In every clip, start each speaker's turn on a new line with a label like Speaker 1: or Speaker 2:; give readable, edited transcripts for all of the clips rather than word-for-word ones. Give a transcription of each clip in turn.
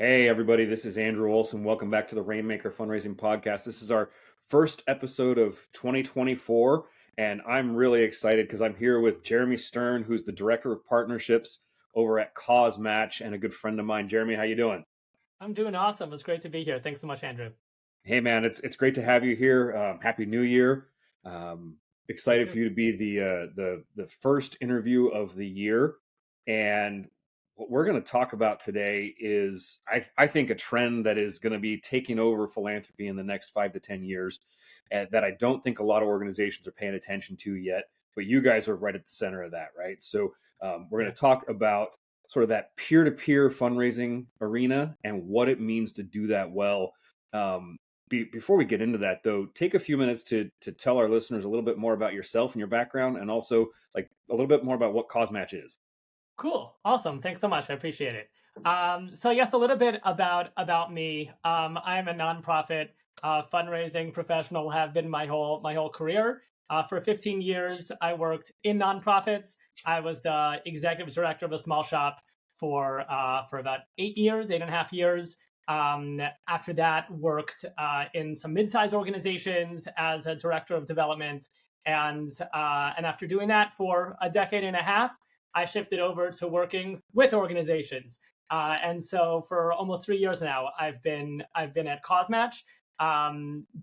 Speaker 1: Hey, everybody, this is Andrew Olsen. Welcome back to the Rainmaker Fundraising Podcast. This is our first episode of 2024, and I'm really excited because I'm here with Jeremy Stern, who's the Director of Partnerships over at CauseMatch and a good friend of mine. Jeremy, how you doing?
Speaker 2: I'm doing awesome. It's great to be here. Thanks so much, Andrew.
Speaker 1: Hey, man, it's great to have you here. Happy New Year. Um,
Speaker 2: You
Speaker 1: Excited
Speaker 2: too.
Speaker 1: for you to be the first interview of the year. And what we're going to talk about today is, I think, a trend that is going to be taking over philanthropy in the next 5 to 10 years, and that I don't think a lot of organizations are paying attention to yet. But you guys are right at the center of that, right? So we're going
Speaker 2: Yeah.
Speaker 1: to talk about sort of that peer-to-peer fundraising arena and what it means to do that well. Before we get into that, though, take a few minutes to tell our listeners a little bit more about yourself and your background, and also like a little bit more about what CauseMatch is.
Speaker 2: Cool. Awesome. Thanks so much. I appreciate it. So yes, a little bit about me. I'm a nonprofit fundraising professional. Have been my whole career. For 15 years, I worked in nonprofits. I was the executive director of a small shop for about 8 years, 8.5 years. After that, worked in some mid-sized organizations as a director of development, and after doing that for a decade and a half, I shifted over to working with organizations. And so for almost 3 years now, I've been at CauseMatch.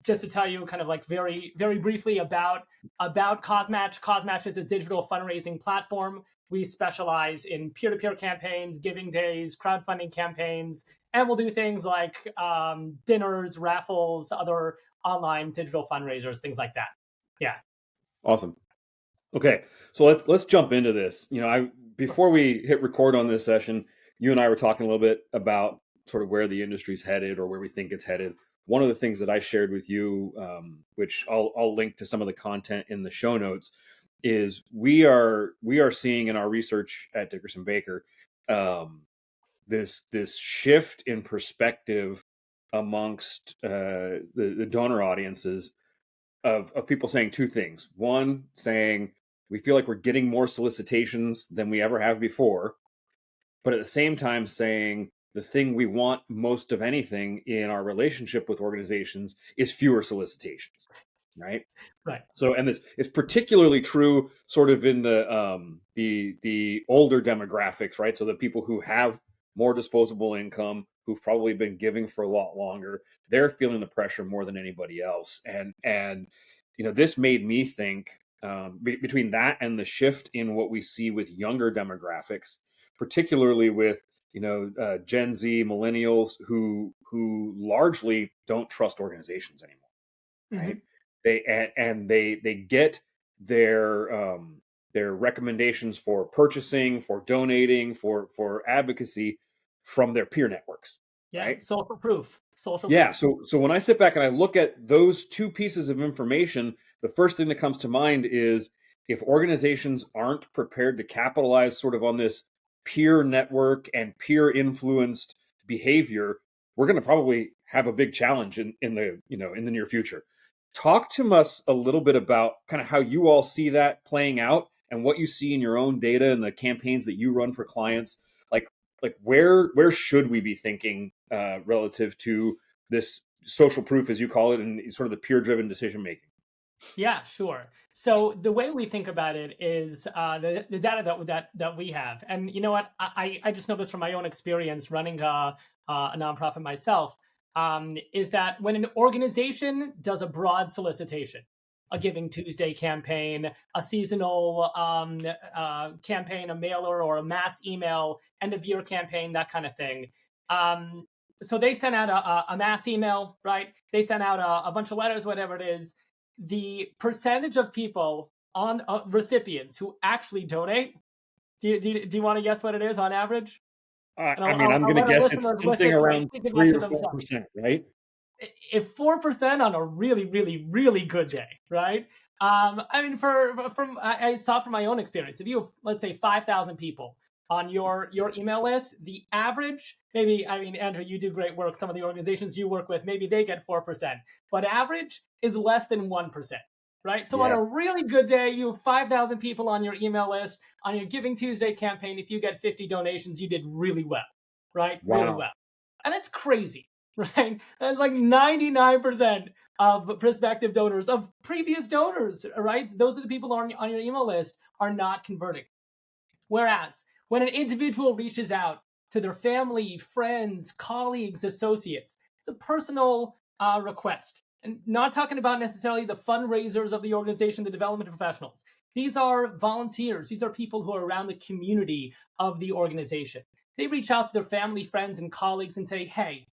Speaker 2: Just to tell you, kind of like very briefly about CauseMatch. CauseMatch is a digital fundraising platform. We specialize in peer-to-peer campaigns, giving days, crowdfunding campaigns, and we'll do things like dinners, raffles, other online digital fundraisers, things like that. Yeah.
Speaker 1: Awesome. Okay, so let's jump into this. I before we hit record on this session, you and I were talking a little bit about sort of where the industry's headed or where we think it's headed. One of the things that I shared with you, which I'll link to some of the content in the show notes, is we are seeing in our research at Dickerson Baker this shift in perspective amongst the donor audiences of people saying two things. One, saying we feel like we're getting more solicitations than we ever have before, but at the same time saying the thing we want most of anything in our relationship with organizations is fewer solicitations, right?
Speaker 2: Right.
Speaker 1: So, and this is particularly true sort of in the older demographics, right? So the people who have more disposable income, who've probably been giving for a lot longer, they're feeling the pressure more than anybody else. And this made me think, between that and the shift in what we see with younger demographics, particularly with Gen Z millennials who largely don't trust organizations anymore, right?
Speaker 2: Hmm.
Speaker 1: They get their recommendations for purchasing, for donating, for advocacy from their peer networks,
Speaker 2: Yeah.
Speaker 1: right?
Speaker 2: Social proof. Social
Speaker 1: Yeah.
Speaker 2: proof.
Speaker 1: So when I sit back and I look at those two pieces of information, the first thing that comes to mind is if organizations aren't prepared to capitalize sort of on this peer network and peer influenced behavior, we're going to probably have a big challenge in the near future. Talk to us a little bit about kind of how you all see that playing out and what you see in your own data and the campaigns that you run for clients. Like where should we be thinking relative to this social proof, as you call it, and sort of the peer driven decision making?
Speaker 2: Yeah, sure. So the way we think about it is the data that we have, and you know what, I just know this from my own experience running a nonprofit myself, is that when an organization does a broad solicitation, a Giving Tuesday campaign, a seasonal campaign, a mailer or a mass email, end of year campaign, that kind of thing. Um, so they sent out a mass email, right? They sent out a bunch of letters, whatever it is. The percentage of people on recipients who actually donate, do you want to guess what it is on average? And
Speaker 1: I mean, I'm
Speaker 2: I'll
Speaker 1: going to
Speaker 2: let our
Speaker 1: guess it's
Speaker 2: listeners
Speaker 1: something
Speaker 2: listen
Speaker 1: around
Speaker 2: take a guess
Speaker 1: three
Speaker 2: for
Speaker 1: or four
Speaker 2: themselves.
Speaker 1: percent, right?
Speaker 2: If 4% on a really good day, right? I mean, from I saw from my own experience, if you have, let's say, 5,000 people on your email list, the average, maybe, I mean, Andrew, you do great work. Some of the organizations you work with, maybe they get 4%, but average is less than 1%. Right. So on
Speaker 1: Yeah.
Speaker 2: a really good day, you have 5,000 people on your email list. On your Giving Tuesday campaign, if you get 50 donations, you did really well. Right. Really
Speaker 1: Wow.
Speaker 2: well. And that's crazy, right? That's like 99% of prospective donors, of previous donors, right? Those are the people on your email list are not converting. Whereas when an individual reaches out to their family, friends, colleagues, associates, it's a personal request. And not talking about necessarily the fundraisers of the organization, the development professionals. These are volunteers. These are people who are around the community of the organization. They reach out to their family, friends, and colleagues and say, hey,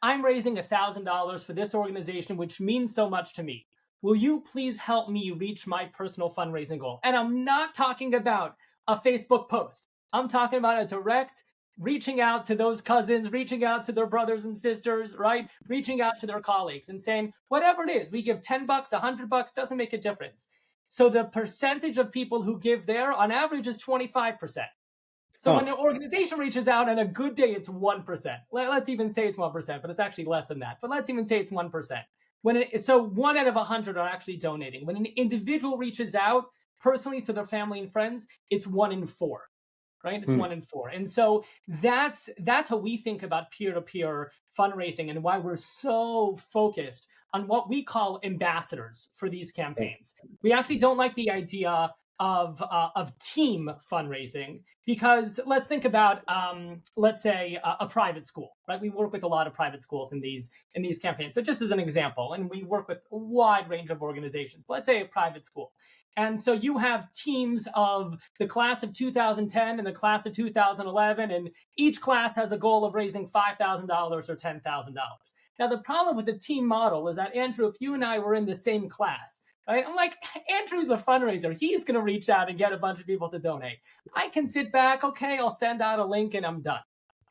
Speaker 2: I'm raising $1,000 for this organization, which means so much to me. Will you please help me reach my personal fundraising goal? And I'm not talking about a Facebook post. I'm talking about a direct reaching out to those cousins, reaching out to their brothers and sisters, right? Reaching out to their colleagues and saying, whatever it is, we give $10, $100, doesn't make a difference. So the percentage of people who give there on average is 25%. So when
Speaker 1: Huh.
Speaker 2: an organization reaches out, on a good day, it's 1%. Let's even say it's 1%, but it's actually less than that. But let's even say it's 1%. So 1 out of 100 are actually donating. When an individual reaches out personally to their family and friends, it's 1 in 4, right? It's
Speaker 1: Hmm.
Speaker 2: 1 in 4. And so that's how we think about peer-to-peer fundraising and why we're so focused on what we call ambassadors for these campaigns. We actually don't like the idea of team fundraising because let's think about let's say a private school, right? We work with a lot of private schools in these campaigns, but just as an example, and we work with a wide range of organizations. But let's say a private school, and so you have teams of the class of 2010 and the class of 2011, and each class has a goal of raising $5,000 or $10,000. Now the problem with the team model is that, Andrew, if you and I were in the same class, right? I'm like, Andrew's a fundraiser. He's going to reach out and get a bunch of people to donate. I can sit back, okay, I'll send out a link and I'm done.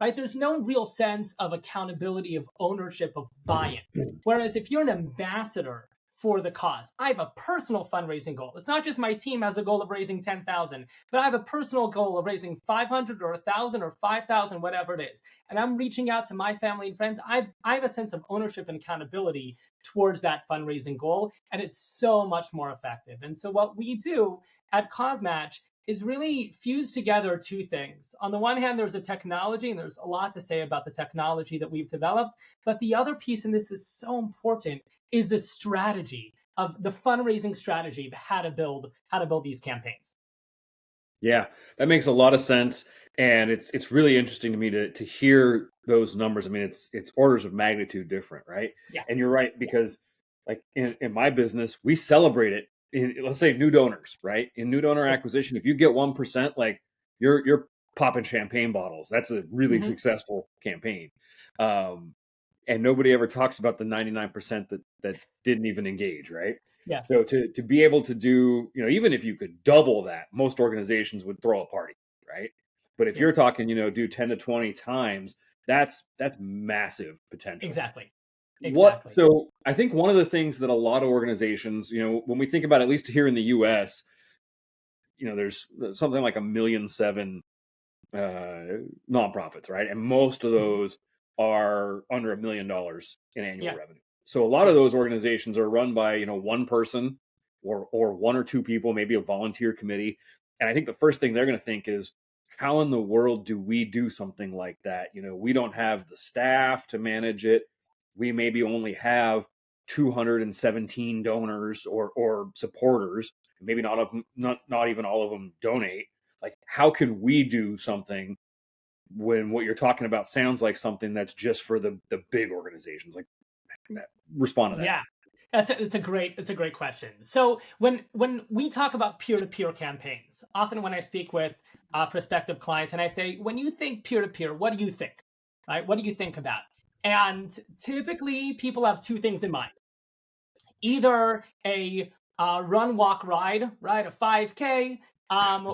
Speaker 2: Right? There's no real sense of accountability, of ownership, of buy-in. Whereas if you're an ambassador for the cause, I have a personal fundraising goal. It's not just my team has a goal of raising 10,000, but I have a personal goal of raising 500 or 1,000 or 5,000, whatever it is. And I'm reaching out to my family and friends. I have a sense of ownership and accountability towards that fundraising goal, and it's so much more effective. And so what we do at CauseMatch is really fuse together two things. On the one hand, there's a technology, and there's a lot to say about the technology that we've developed. But the other piece, and this is so important, is the strategy of the fundraising strategy of how to build these campaigns.
Speaker 1: Yeah, that makes a lot of sense, and it's really interesting to me to hear those numbers. I mean, it's orders of magnitude different, right?
Speaker 2: Yeah.
Speaker 1: And you're right, because like in my business, we celebrate it. Let's say new donors, right? In new donor
Speaker 2: Yeah.
Speaker 1: acquisition, if you get 1%, like you're popping champagne bottles. That's a really
Speaker 2: Mm-hmm.
Speaker 1: successful campaign. Um, and nobody ever talks about the 99% that didn't even engage, right?
Speaker 2: Yeah.
Speaker 1: So to be able to do, even if you could double that, most organizations would throw a party, right? But if
Speaker 2: Yeah.
Speaker 1: you're talking, do 10 to 20 times, that's massive potential.
Speaker 2: Exactly. Exactly.
Speaker 1: So I think one of the things that a lot of organizations, when we think about, at least here in the US, there's something like 1,700,000 nonprofits, right? And most of
Speaker 2: Mhm.
Speaker 1: those are under $1 million in annual
Speaker 2: Yeah.
Speaker 1: revenue. So a lot of
Speaker 2: Yeah.
Speaker 1: those organizations are run by one person or one or two people, maybe a volunteer committee. And I think the first thing they're going to think is, how in the world do we do something like that? We don't have the staff to manage it. We maybe only have 217 donors or supporters. Maybe not even all of them donate. Like, how can we do something when what you're talking about sounds like something that's just for the big organizations? Like, respond to that.
Speaker 2: Yeah, it's a great question. So when we talk about peer-to-peer campaigns, often when I speak with prospective clients and I say, when you think peer-to-peer, what do you think? Right? What do you think about? And typically, people have two things in mind: either a run, walk, ride, right, a 5K,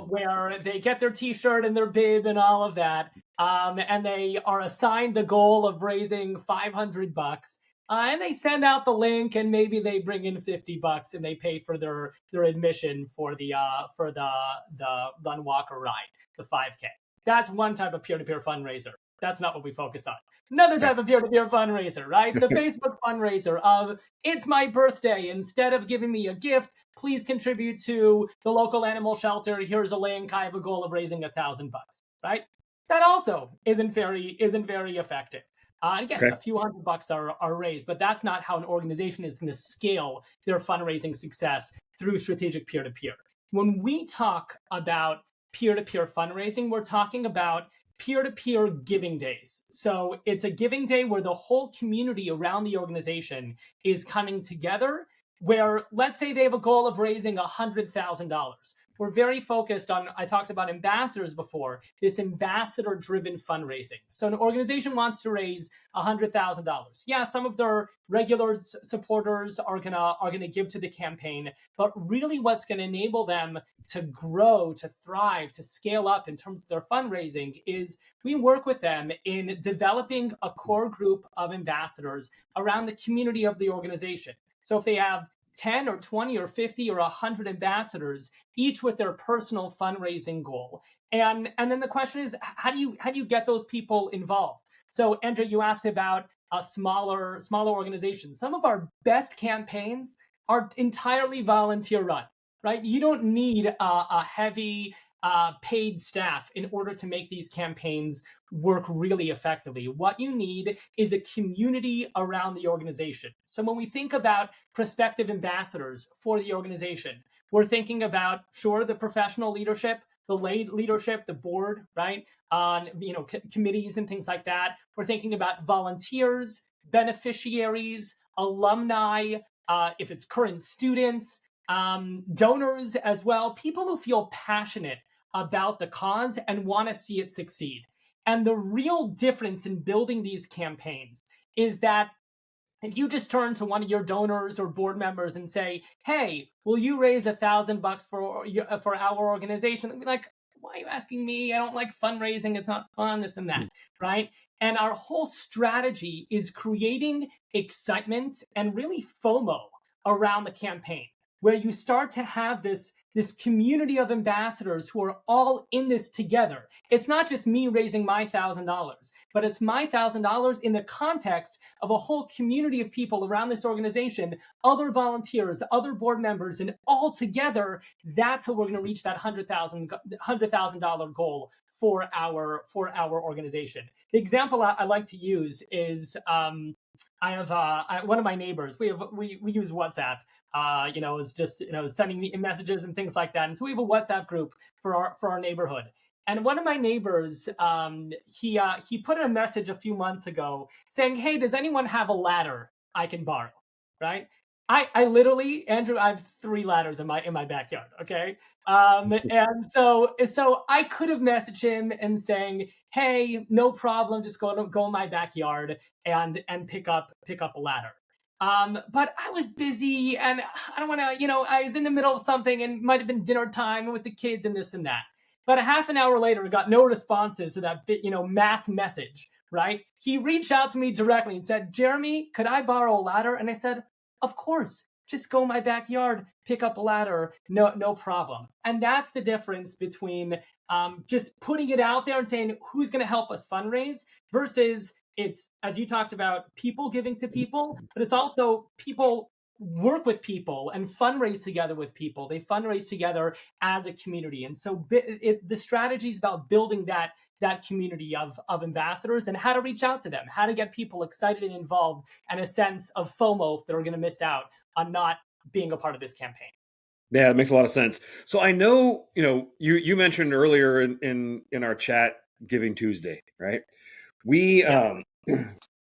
Speaker 2: where they get their T-shirt and their bib and all of that, and they are assigned the goal of raising $500. And they send out the link, and maybe they bring in $50, and they pay for their admission for the run, walk, or ride, the 5K. That's one type of peer-to-peer fundraiser. That's not what we focus on. Another
Speaker 1: Okay.
Speaker 2: type of peer-to-peer fundraiser, right? The Facebook fundraiser of, it's my birthday. Instead of giving me a gift, please contribute to the local animal shelter. Here's a link. I have a goal of raising $1,000, right? That also isn't very effective. And again,
Speaker 1: Okay.
Speaker 2: a few $100 are raised, but that's not how an organization is going to scale their fundraising success through strategic peer-to-peer. When we talk about peer-to-peer fundraising, we're talking about peer-to-peer giving days. So it's a giving day where the whole community around the organization is coming together, where let's say they have a goal of raising $100,000. We're very focused on, I talked about ambassadors before, this ambassador-driven fundraising. So an organization wants to raise $100,000. Yeah, some of their regular supporters are gonna give to the campaign, but really what's gonna enable them to grow, to thrive, to scale up in terms of their fundraising is we work with them in developing a core group of ambassadors around the community of the organization. So if they have 10 or 20 or 50 or 100 ambassadors, each with their personal fundraising goal. And then the question is, how do you get those people involved? So Andrew, you asked about a smaller organization. Some of our best campaigns are entirely volunteer run, right? You don't need a heavy paid staff in order to make these campaigns work really effectively. What you need is a community around the organization. So when we think about prospective ambassadors for the organization, we're thinking about, sure, the professional leadership, the lay leadership, the board, right? On committees and things like that. We're thinking about volunteers, beneficiaries, alumni, if it's current students, donors as well, people who feel passionate about the cause and want to see it succeed. And the real difference in building these campaigns is that if you just turn to one of your donors or board members and say, "Hey, will you raise $1,000 for our organization?" They'll be like, "Why are you asking me? I don't like fundraising. It's not fun. This and that, right?" And our whole strategy is creating excitement and really FOMO around the campaign, where you start to have this community of ambassadors who are all in this together. It's not just me raising my $1,000, but it's my $1,000 in the context of a whole community of people around this organization, other volunteers, other board members, and all together, that's how we're going to reach that $100,000 goal for our organization. The example I like to use is I have one of my neighbors. We use WhatsApp. It's just sending me messages and things like that. And so we have a WhatsApp group for our neighborhood. And one of my neighbors, he put in a message a few months ago saying, "Hey, does anyone have a ladder I can borrow?" Right? I literally, Andrew, I have 3 ladders in my backyard. Okay, and so I could have messaged him and saying, "Hey, no problem, just go in my backyard and pick up a ladder." But I was busy and I don't want to, I was in the middle of something and it might have been dinner time with the kids and this and that. But a half an hour later, I got no responses to that mass message, right? He reached out to me directly and said, "Jeremy, could I borrow a ladder?" And I said, "Of course, just go in my backyard, pick up a ladder, no problem." And that's the difference between just putting it out there and saying, who's going to help us fundraise versus it's, as you talked about, people giving to people, but it's also people work with people and fundraise together with people. They fundraise together as a community. And so the strategy is about building that community of ambassadors and how to reach out to them, how to get people excited and involved, and a sense of FOMO if they're going to miss out on not being a part of this campaign.
Speaker 1: Yeah, it makes a lot of sense. So I know, you mentioned earlier in our chat Giving Tuesday, right? We
Speaker 2: Yeah.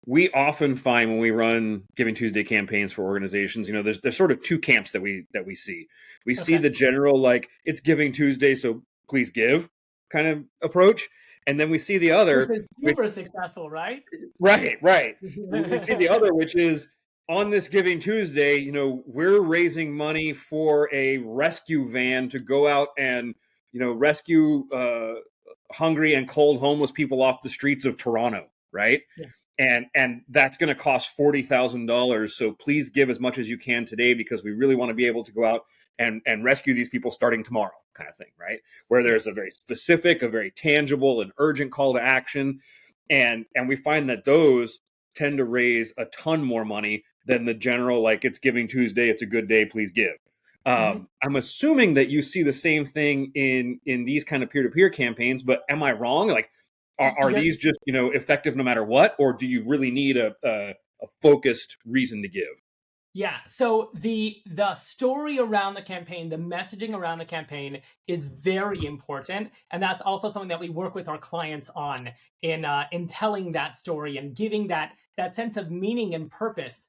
Speaker 1: we often find when we run Giving Tuesday campaigns for organizations, there's sort of 2 camps that we see. We see
Speaker 2: Okay.
Speaker 1: the general, like, it's Giving Tuesday, so please give kind of approach, and then we see the
Speaker 2: Which
Speaker 1: other,
Speaker 2: is
Speaker 1: which
Speaker 2: super successful, right?
Speaker 1: right. We see the other, which is on this Giving Tuesday, we're raising money for a rescue van to go out and rescue hungry and cold homeless people off the streets of Toronto, right?
Speaker 2: Yeah.
Speaker 1: And that's going to cost $40,000. So please give as much as you can today because we really want to be able to go out and rescue these people starting tomorrow, kind of thing, right? Where
Speaker 2: Yeah.
Speaker 1: there's a very specific, a very tangible, and urgent call to action, and we find that those tend to raise a ton more money than the general, like, it's Giving Tuesday, it's a good day, please give.
Speaker 2: Mm-hmm.
Speaker 1: I'm assuming that you see the same thing in these kind of peer-to-peer campaigns, but am I wrong? Like, Are
Speaker 2: You're,
Speaker 1: these just, effective no matter what, or do you really need a focused reason to give?
Speaker 2: Yeah. So the story around the campaign, the messaging around the campaign is very important, and that's also something that we work with our clients on in telling that story and giving that sense of meaning and purpose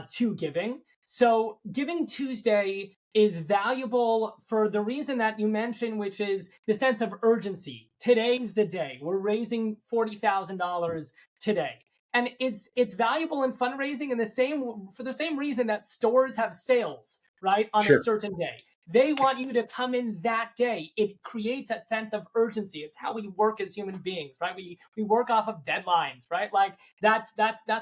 Speaker 2: to giving. So Giving Tuesday is valuable for the reason that you mentioned, which is the sense of urgency. Today's the day. We're raising $40,000 today, and it's valuable in fundraising in the same for the same reason that stores have sales, right, on a
Speaker 1: Sure.
Speaker 2: certain day. They want you to come in that day. It creates that sense of urgency. It's how we work as human beings, right? We work off of deadlines, right? Like that's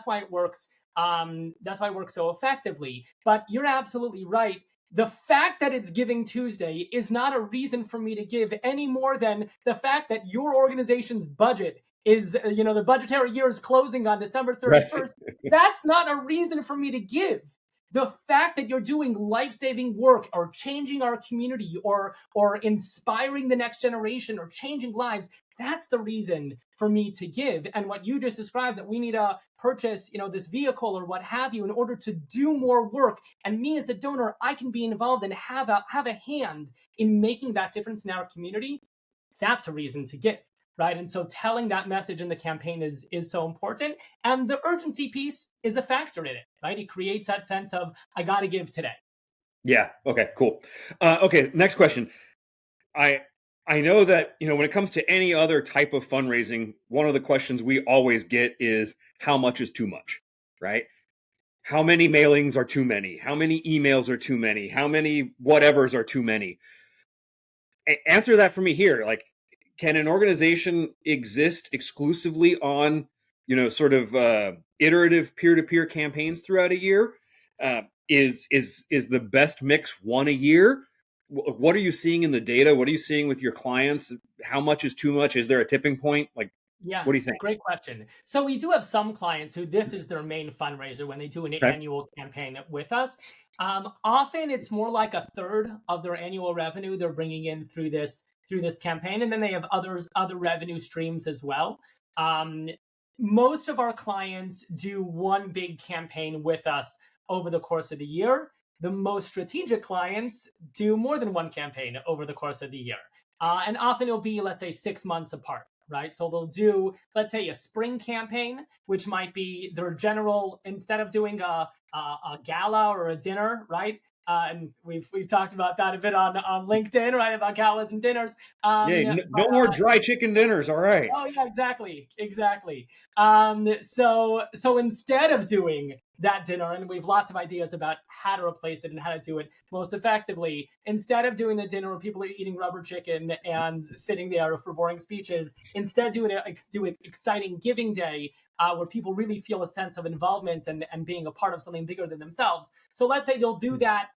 Speaker 2: why it works. That's why it works so effectively. But you're absolutely right. The fact that it's Giving Tuesday is not a reason for me to give any more than the fact that your organization's budget is, the budgetary year is closing on December
Speaker 1: Right.
Speaker 2: 31st. That's not a reason for me to give. The fact that you're doing life-saving work or changing our community or inspiring the next generation or changing lives, that's the reason for me to give. And what you just described, that we need to purchase, this vehicle or what have you in order to do more work. And me as a donor, I can be involved and have a hand in making that difference in our community. That's a reason to give, right? And so telling that message in the campaign is so important. And the urgency piece is a factor in it, right? It creates that sense of, I got to give today.
Speaker 1: Yeah. Okay. Cool. Okay. Next question. I I know that, when it comes to any other type of fundraising, one of the questions we always get is how much is too much, right? How many mailings are too many? How many emails are too many? How many whatevers are too many? Answer that for me here. Like, can an organization exist exclusively on, sort of iterative peer-to-peer campaigns throughout a year? Is the best mix one a year? What are you seeing in the data? What are you seeing with your clients? How much is too much? Is there a tipping point? Like,
Speaker 2: Yeah,
Speaker 1: what do you think?
Speaker 2: great question. So we do have some clients who this is their main fundraiser when they do an
Speaker 1: Okay.
Speaker 2: annual campaign with us. Often it's more like a third of their annual revenue they're bringing in through this campaign, and then they have other revenue streams as well. Um, Most of our clients do one big campaign with us over the course of the year. The most strategic clients do more than one campaign over the course of the year. And often it'll be, let's say, 6 months apart, right? So they'll do, let's say, a spring campaign, which might be their general, instead of doing a gala or a dinner, right? And we've talked about that a bit on LinkedIn, right? About galas and dinners.
Speaker 1: Yeah,
Speaker 2: But
Speaker 1: no more dry chicken dinners. All right.
Speaker 2: Oh yeah, exactly. So instead of doing that dinner, and we have lots of ideas about how to replace it and how to do it most effectively. Instead of doing the dinner where people are eating rubber chicken and sitting there for boring speeches, instead do an exciting giving day where people really feel a sense of involvement and being a part of something bigger than themselves. So let's say they'll do that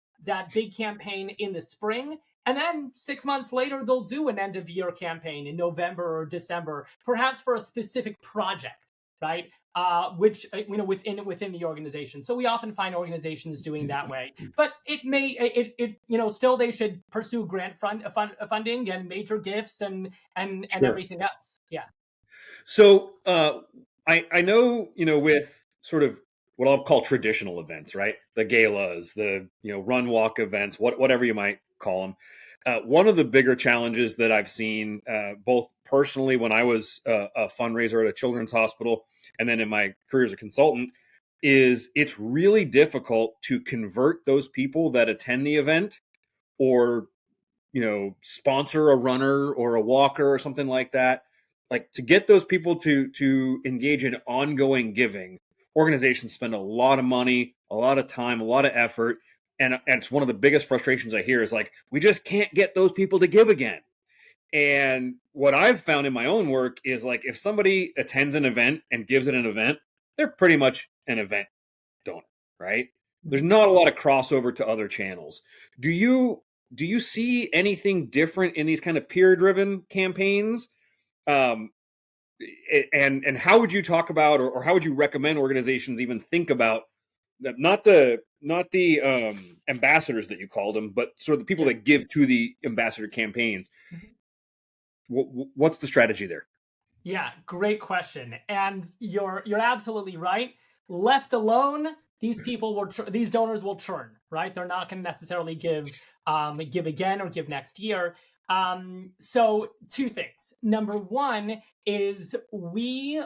Speaker 2: big campaign in the spring, and then 6 months later, they'll do an end of year campaign in November or December, perhaps for a specific project, right? Which within the organization. So we often find organizations doing that way. But still they should pursue funding and major gifts and
Speaker 1: Sure.
Speaker 2: everything else. Yeah.
Speaker 1: So I know, with sort of what I'll call traditional events, right? The galas, the run walk events, whatever you might call them. One of the bigger challenges that I've seen, both personally when I was a fundraiser at a children's hospital, and then in my career as a consultant, is it's really difficult to convert those people that attend the event or sponsor a runner or a walker or something like that, like to get those people to engage in ongoing giving. Organizations spend a lot of money, a lot of time, a lot of effort, and it's one of the biggest frustrations I hear is like, we just can't get those people to give again. And what I've found in my own work is like, if somebody attends an event and gives at an event, they're pretty much an event donor, right? There's
Speaker 2: Mhm.
Speaker 1: not a lot of crossover to other channels. Do you see anything different in these kind of peer-driven campaigns? Um, and how would you talk about, or how would you recommend organizations even think about that? Not the ambassadors that you called them, but sort of the people
Speaker 2: Yeah.
Speaker 1: that give to the ambassador campaigns.
Speaker 2: Mhm.
Speaker 1: What's the strategy there?
Speaker 2: Yeah, great question. And you're absolutely right. Left alone, these donors will churn, right? They're not going to necessarily give again or give next year. So two things. Number one is we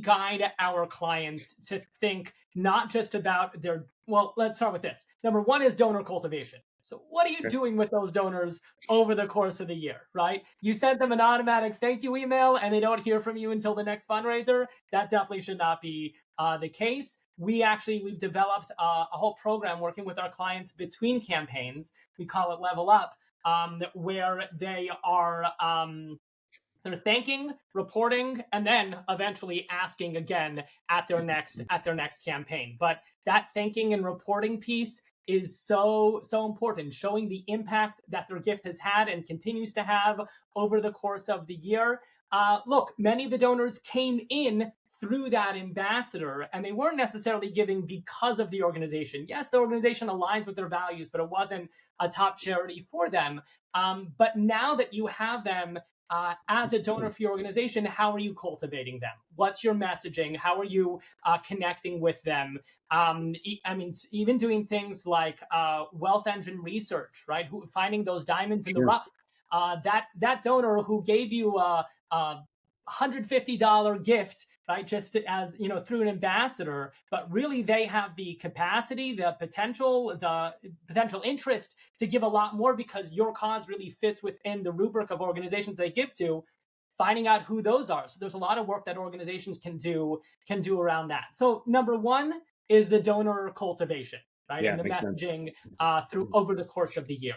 Speaker 2: guide our clients to think not just about their, well, let's start with this. Number one is donor cultivation. So what are you
Speaker 1: Okay.
Speaker 2: doing with those donors over the course of the year, right? You sent them an automatic thank you email and they don't hear from you until the next fundraiser. That definitely should not be the case. We've developed a whole program working with our clients between campaigns. We call it Level Up, where they're thanking, reporting, and then eventually asking again at their next campaign. But that thanking and reporting piece is so important, showing the impact that their gift has had and continues to have over the course of the year. Look, many of the donors came in through that ambassador, and they weren't necessarily giving because of the organization. Yes, the organization aligns with their values, but it wasn't a top charity for them. But now that you have them as a donor for your organization, how are you cultivating them? What's your messaging? How are you connecting with them? I mean, even doing things like wealth engine research, right? Finding those diamonds in the
Speaker 1: Sure.
Speaker 2: rough. That donor who gave you a $150 gift, right, just as through an ambassador, but really they have the capacity, the potential interest to give a lot more because your cause really fits within the rubric of organizations they give to. Finding out who those are. So there's a lot of work that organizations can do around that. So number one is the donor cultivation, right,
Speaker 1: Yeah,
Speaker 2: and the
Speaker 1: makes sense.
Speaker 2: messaging through over the course of the year.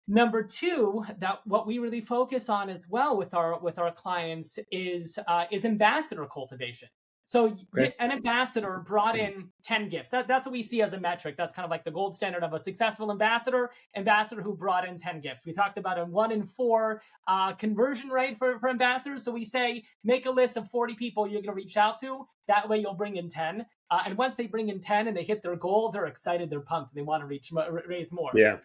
Speaker 2: Number two, that what we really focus on as well with our clients is ambassador cultivation. So
Speaker 1: Okay.
Speaker 2: an ambassador brought in 10 gifts. That's what we see as a metric. That's kind of like the gold standard of a successful ambassador who brought in 10 gifts. We talked about a 1 in 4 conversion rate for ambassadors. So we say make a list of 40 people you're going to reach out to. That way you'll bring in 10. And once they bring in 10 and they hit their goal, they're excited, they're pumped, and they want to raise more.
Speaker 1: Yeah.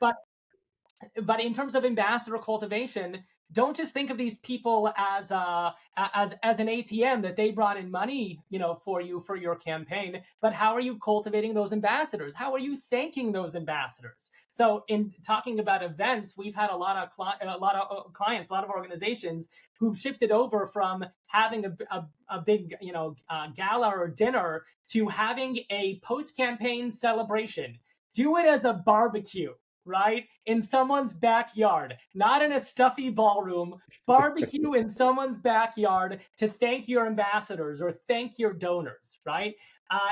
Speaker 2: But in terms of ambassador cultivation, don't just think of these people as an ATM that they brought in money, for you for your campaign. But how are you cultivating those ambassadors? How are you thanking those ambassadors? So, in talking about events, we've had a lot of clients, a lot of organizations who've shifted over from having a big gala or dinner to having a post campaign celebration. Do it as a barbecue, right? In someone's backyard, not in a stuffy ballroom, barbecue in someone's backyard to thank your ambassadors or thank your donors, right?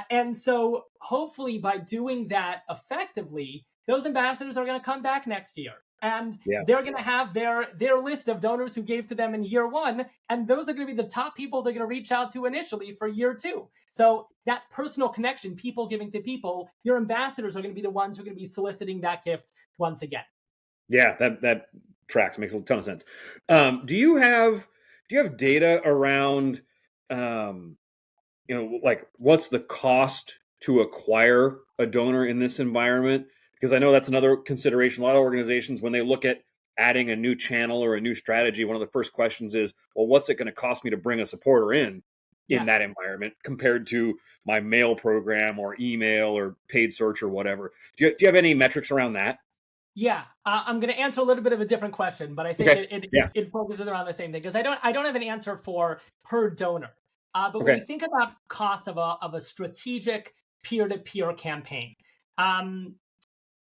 Speaker 2: And so hopefully by doing that effectively, those ambassadors are going to come back next year. And
Speaker 1: Yeah.
Speaker 2: they're going to have their list of donors who gave to them in year one, and those are going to be the top people they're going to reach out to initially for year two. So that personal connection, people giving to people, your ambassadors are going to be the ones who are going to be soliciting that gift once again.
Speaker 1: Yeah, that tracks, makes a ton of sense. Do you have data around like what's the cost to acquire a donor in this environment? Because I know that's another consideration. A lot of organizations, when they look at adding a new channel or a new strategy, one of the first questions is, well, what's it going to cost me to bring a supporter in
Speaker 2: Yeah.
Speaker 1: that environment compared to my mail program or email or paid search or whatever? Do you have any metrics around that?
Speaker 2: Yeah, I'm going to answer a little bit of a different question, but I think
Speaker 1: Okay.
Speaker 2: it
Speaker 1: Yeah.
Speaker 2: it focuses around the same thing because I don't have an answer for per donor. But when we
Speaker 1: Okay.
Speaker 2: think about costs of a strategic peer-to-peer campaign, um,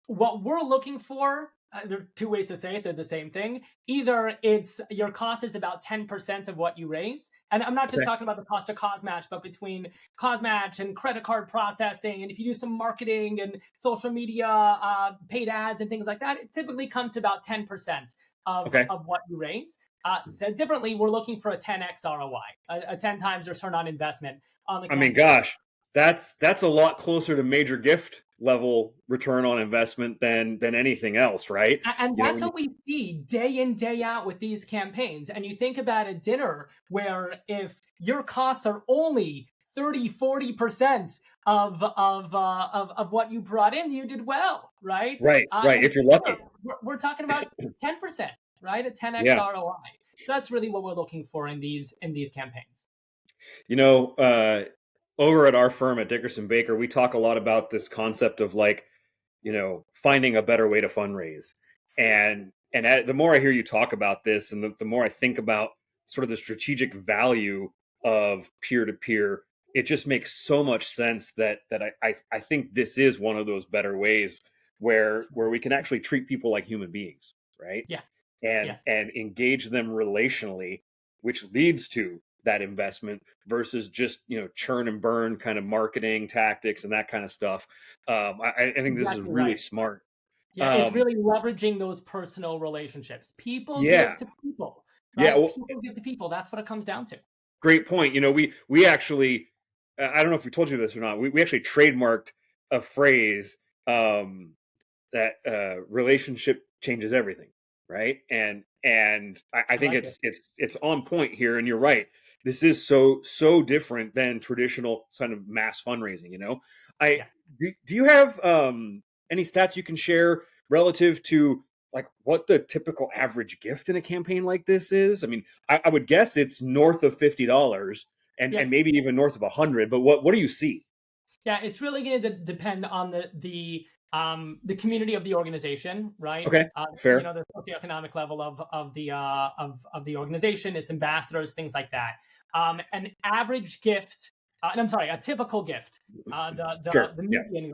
Speaker 2: what we're looking for, there are two ways to say it, they're the same thing. Either it's your cost is about 10% of what you raise, and I'm not just
Speaker 1: Okay.
Speaker 2: talking about the cost of CauseMatch, but between CauseMatch and credit card processing, and if you do some marketing and social media, paid ads and things like that, it typically comes to about 10%
Speaker 1: Okay.
Speaker 2: of what you raise. Said differently, we're looking for a 10x ROI, a 10 times return on investment on the
Speaker 1: I mean,
Speaker 2: campaign.
Speaker 1: gosh, that's a lot closer to major gift level return on investment than anything else, right?
Speaker 2: And
Speaker 1: You know,
Speaker 2: that's
Speaker 1: when you,
Speaker 2: what we see day in, day out with these campaigns. And you think about a dinner where if your costs are only 30, 40% of what you brought in, you did well, right?
Speaker 1: right, right.
Speaker 2: And
Speaker 1: If you're
Speaker 2: here,
Speaker 1: lucky,
Speaker 2: we're talking about 10%, right? A 10x
Speaker 1: yeah.
Speaker 2: ROI. So that's really what we're looking for in these campaigns.
Speaker 1: You know, over at our firm at Dickerson Baker, we talk a lot about this concept of like, finding a better way to fundraise. And the more I hear you talk about this, and the more I think about sort of the strategic value of peer to peer, it just makes so much sense that I think this is one of those better ways where we can actually treat people like human beings, right?
Speaker 2: Yeah,
Speaker 1: And
Speaker 2: yeah.
Speaker 1: and engage them relationally, which leads to that investment versus just churn and burn kind of marketing tactics and that kind of stuff. I think this is
Speaker 2: Exactly
Speaker 1: really
Speaker 2: right.
Speaker 1: smart.
Speaker 2: Yeah, it's
Speaker 1: Um,
Speaker 2: really leveraging those personal relationships. People
Speaker 1: yeah,
Speaker 2: give to people,
Speaker 1: yeah.
Speaker 2: right?
Speaker 1: Well,
Speaker 2: People give to people. That's what it comes down to.
Speaker 1: great point. We actually, I don't know if we told you this or not. We actually trademarked a phrase, that relationship changes everything, right? And I
Speaker 2: I
Speaker 1: think
Speaker 2: like it.
Speaker 1: it's on point here. And you're right. This is so different than traditional kind of mass fundraising. I
Speaker 2: Yeah.
Speaker 1: do you have any stats you can share relative to like what the typical average gift in a campaign like this is? I mean, I would guess it's north of $50 and
Speaker 2: Yeah.
Speaker 1: maybe even north of 100. But what do you see?
Speaker 2: Yeah, it's really going to depend on the community of the organization, right?
Speaker 1: Okay, fair.
Speaker 2: The socioeconomic level of the organization, its ambassadors, things like that. An average gift, and I'm sorry, a typical gift,
Speaker 1: Sure.
Speaker 2: the
Speaker 1: Yeah.
Speaker 2: median,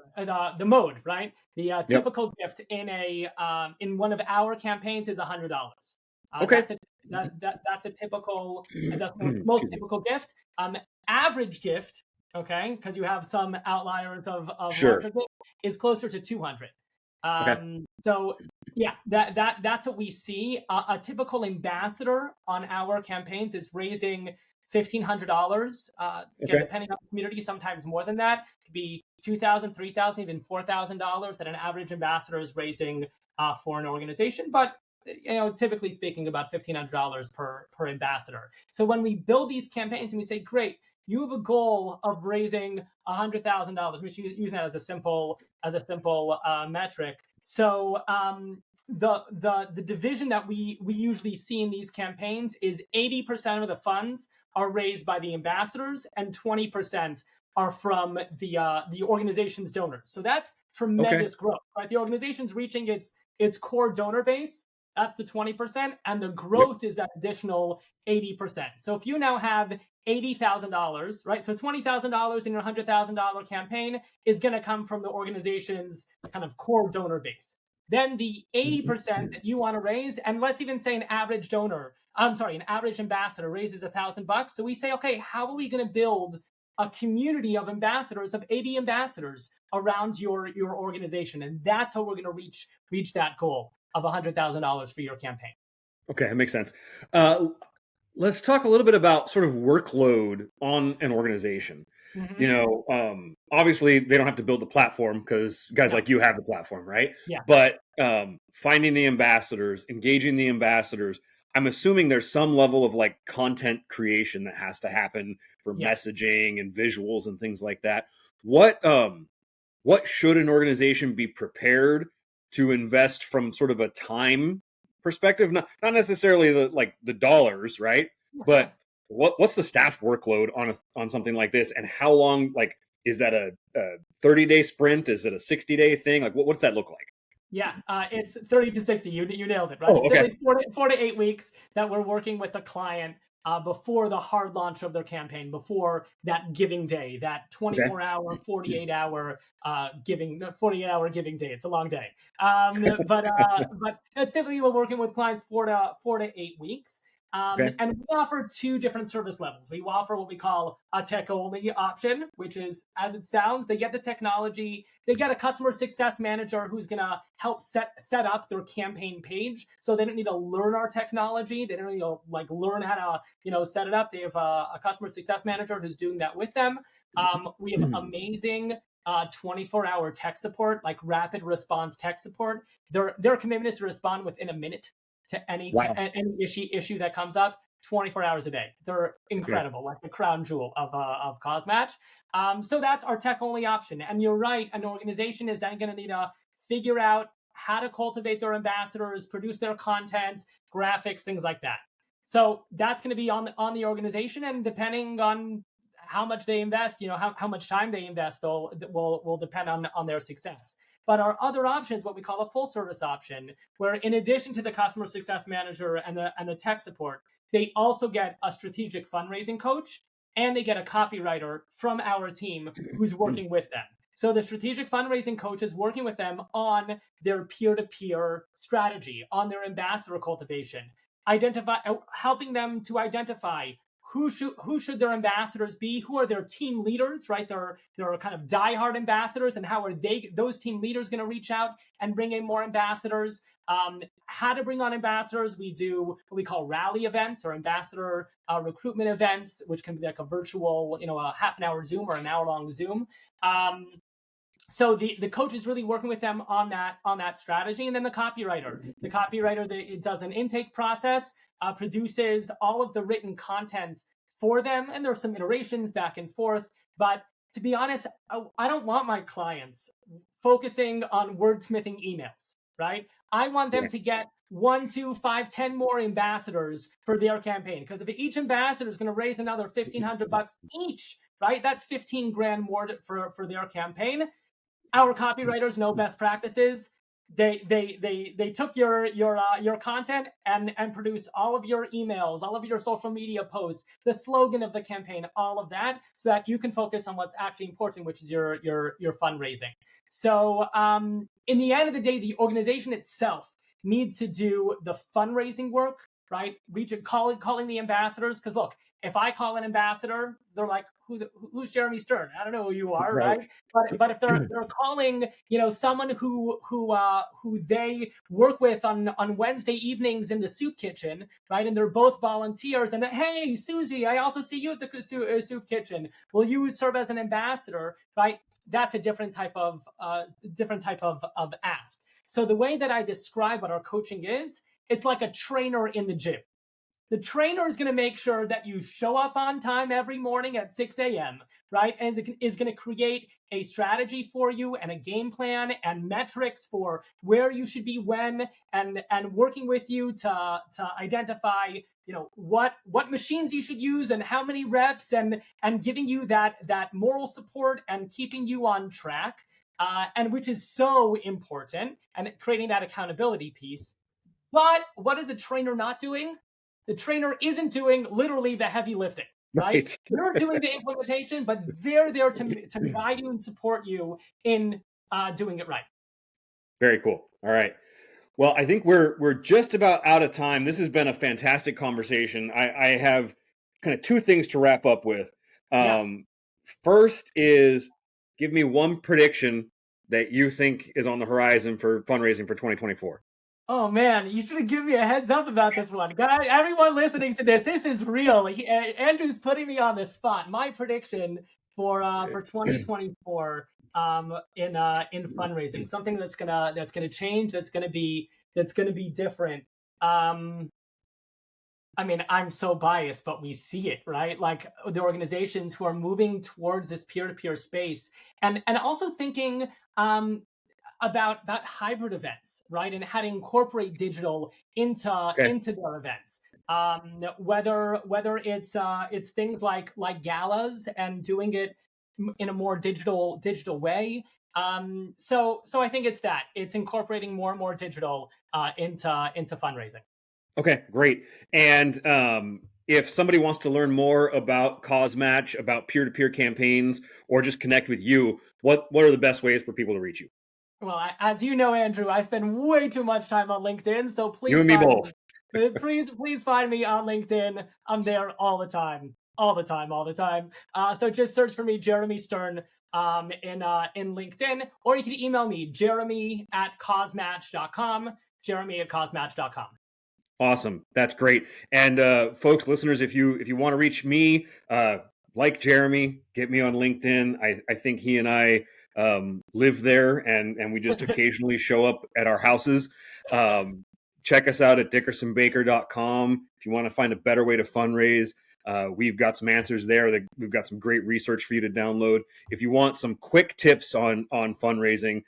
Speaker 2: the mode, right? The
Speaker 1: Yep.
Speaker 2: typical gift in one of our campaigns is $100.
Speaker 1: Okay.
Speaker 2: That's a typical, that's the most
Speaker 1: Excuse me.
Speaker 2: typical gift. Average gift, okay, because you have some outliers of
Speaker 1: Sure.
Speaker 2: larger gifts, is closer to 200.
Speaker 1: Okay.
Speaker 2: So yeah, that's what we see. A typical ambassador on our campaigns is raising $1,500. Again,
Speaker 1: Okay.
Speaker 2: depending on the community, sometimes more than that. It could be $2,000, $3,000, even $4,000 that an average ambassador is raising for an organization. But typically speaking, about $1,500 per ambassador. So when we build these campaigns and we say, great, you have a goal of raising $100,000, which using that as a simple metric. So the division that we usually see in these campaigns is 80% of the funds are raised by the ambassadors and 20% are from the organization's donors. So that's
Speaker 1: Okay.
Speaker 2: tremendous growth, right? The organization's reaching its core donor base. That's the 20%, and the
Speaker 1: Yep.
Speaker 2: growth is that additional 80%. So if you now have $80,000, right? So $20,000 in your $100,000 campaign is going to come from the organization's kind of core donor base. Then the 80% that you want to raise, and let's even say an average an average ambassador raises $1,000. So we say, okay, how are we going to build a community of ambassadors, of 80 ambassadors around your organization? And that's how we're going to reach that goal of $100,000 for your campaign.
Speaker 1: Okay, that makes sense. Uh, let's talk a little bit about sort of workload on an organization.
Speaker 2: Mm-hmm.
Speaker 1: Obviously they don't have to build the platform because guys
Speaker 2: No,
Speaker 1: like you have the platform, right?
Speaker 2: yeah,
Speaker 1: But finding the ambassadors, engaging the ambassadors, I'm assuming there's some level of like content creation that has to happen for
Speaker 2: yeah.
Speaker 1: messaging and visuals and things like that. What should an organization be prepared to invest from sort of a time perspective? Not necessarily the dollars, right?
Speaker 2: Yeah.
Speaker 1: But what's the staff workload on something like this, and how long? Like, is that a 30-day sprint? Is it a 60-day thing? Like, what's that look like?
Speaker 2: Yeah, it's 30 to 60. You nailed it, right?
Speaker 1: Oh,
Speaker 2: It's
Speaker 1: okay,
Speaker 2: typically 4 to 8 weeks that we're working with the client before the hard launch of their campaign, before that giving day, that
Speaker 1: okay,
Speaker 2: 24-hour, 48-hour 48-hour giving day. It's a long day, but it's typically we're working with clients 4 to 8 weeks.
Speaker 1: okay,
Speaker 2: And we offer two different service levels. We offer what we call a tech only option, which is, as it sounds, they get the technology, they get a customer success manager who's going to help set up their campaign page, so they don't need to learn our technology, they don't need to like learn how to set it up. They have a customer success manager who's doing that with them. We have amazing 24-hour tech support, like rapid response tech support. Their commitment is to respond within a minute to
Speaker 1: wow,
Speaker 2: any issue that comes up, 24 hours a day. They're
Speaker 1: okay,
Speaker 2: incredible, like the crown jewel of CauseMatch. So that's our tech only option. And you're right, an organization is then going to need to figure out how to cultivate their ambassadors, produce their content, graphics, things like that. So that's going to be on the organization, and depending on how much they invest, how much time they invest, will depend on their success. But our other option is what we call a full service option, where in addition to the customer success manager and the tech support, they also get a strategic fundraising coach and they get a copywriter from our team who's working with them. So the strategic fundraising coach is working with them on their peer-to-peer strategy, on their ambassador cultivation, helping them to identify who should their ambassadors be, who are their team leaders, right? They're kind of diehard ambassadors, and how are those team leaders going to reach out and bring in more ambassadors? How to bring on ambassadors? We do what we call rally events or ambassador recruitment events, which can be like a virtual, a half an hour Zoom or an hour long Zoom. So the coach is really working with them on that strategy, and then the copywriter it does an intake process, produces all of the written content for them, and there's some iterations back and forth. But to be honest, I don't want my clients focusing on wordsmithing emails, right? I want them to get 1, 2, 5, 10 more ambassadors for their campaign, because if each ambassador is going to raise another $1,500 each, right? That's 15 grand more for their campaign. Our copywriters know best practices. They took your content and produced all of your emails, all of your social media posts, the slogan of the campaign, all of that, so that you can focus on what's actually important, which is your fundraising. So in the end of the day, the organization itself needs to do the fundraising work, right? Calling the ambassadors, because look, if I call an ambassador, they're like, who's Jeremy Stern? I don't know who you are, right? But if they're calling, someone who they work with on Wednesday evenings in the soup kitchen, right? And they're both volunteers. And hey, Susie, I also see you at the soup kitchen. Will you serve as an ambassador, right? That's a different type of ask. So the way that I describe what our coaching is, it's like a trainer in the gym. The trainer is going to make sure that you show up on time every morning at 6 a.m., right? And is going to create a strategy for you and a game plan and metrics for where you should be when, and working with you to identify, what machines you should use and how many reps, and giving you that moral support and keeping you on track, and which is so important, and creating that accountability piece. But what is a trainer not doing? The trainer isn't doing literally the heavy lifting, right? You're doing the implementation, but they're there to guide you and support you in doing it right.
Speaker 1: Very cool. All right. Well, I think we're just about out of time. This has been a fantastic conversation. I have kind of two things to wrap up with. First is, give me one prediction that you think is on the horizon for fundraising for 2024.
Speaker 2: Oh man, you should have given me a heads up about this one. Guys, everyone listening to this is real. Andrew's putting me on the spot. My prediction for 2024 in fundraising, something that's gonna change, that's gonna be different. I mean, I'm so biased, but we see it, right? Like the organizations who are moving towards this peer-to-peer space, and also thinking about hybrid events, right? And how to incorporate digital into their events. Whether it's things like galas and doing it in a more digital way. So I think it's incorporating more and more digital into fundraising.
Speaker 1: Okay, great. And if somebody wants to learn more about CauseMatch, about peer-to-peer campaigns, or just connect with you, what are the best ways for people to reach you?
Speaker 2: Well, as you know, Andrew, I spend way too much time on LinkedIn, so please
Speaker 1: You and me both.
Speaker 2: Please find me on LinkedIn. I'm there all the time. So just search for me, Jeremy Stern, in LinkedIn, or you can email me, jeremy@causematch.com, jeremy@causematch.com.
Speaker 1: Awesome. That's great. And folks, listeners, if you want to reach me, like Jeremy, get me on LinkedIn. I think he and I live there, and we just occasionally show up at our houses. Check us out at dickersonbaker.com if you want to find a better way to fundraise. We've got some answers there. We've got some great research for you to download. If you want some quick tips on fundraising,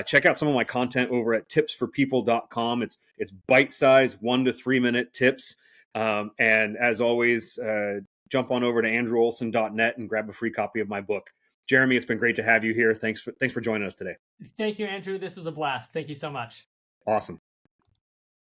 Speaker 1: check out some of my content over at tipsforpeople.com. It's bite-sized 1 to 3 minute tips And as always, jump on over to andrewolsen.net and grab a free copy of my book. Jeremy, it's been great to have you here. Thanks for joining us today.
Speaker 2: Thank you, Andrew. This was a blast. Thank you so much.
Speaker 1: Awesome.